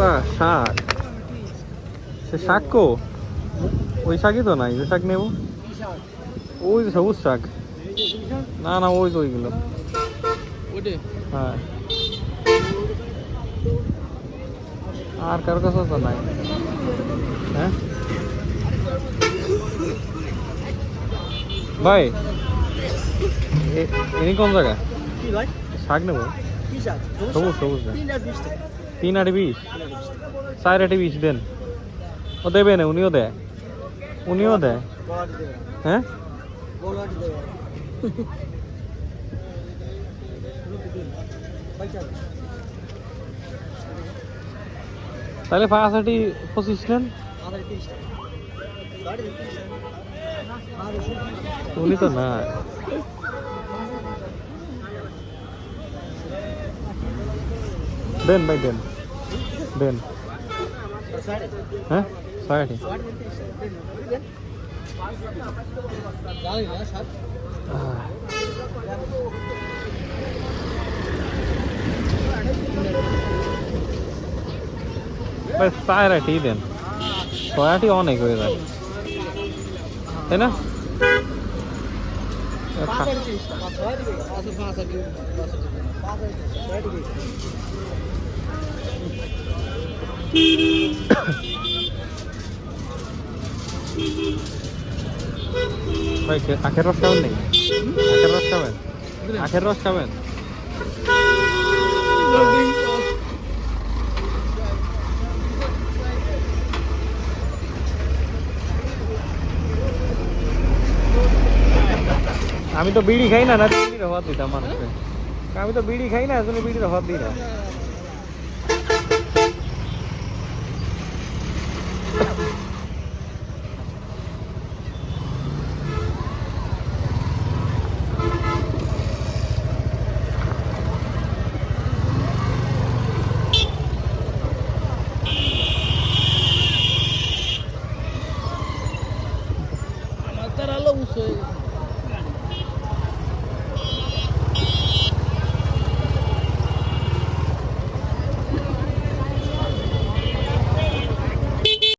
টাকা শাক। সে শাক কো? ওই শাকই তো নাই, যে শাক নেব ওই যে সবুজ শাক। না না, ওই তো ওইগুলো। হ্যাঁ, আর কারো কাছে তো নাই। হ্যাঁ ভাই, ইনি কোন জায়গা? শাক নেবো, সবুজ সবুজ না। 3 8 20, 4 8 20 দেন। ও দেবে না, উনিও দেয়, উনিও দেয়। হ্যাঁ তাহলে 5 8 25 নেন। উনি তো না। দেন ভাই, দেন দেন। হ্যাঁ 60। ভাই 4 8 দেন, 6 8 অনেক হয়ে যায়, তাই না? ভাই আখের রস খাবেন নাকি? আখের রস খাবেন? আখের রস খাবেন? আমি তো বিড়ি খাই না, না বিড়ির অভাব দিতাম মানুষকে। আমি তো বিড়ি খাই না, আসলে বিড়ির অভাব দিই না।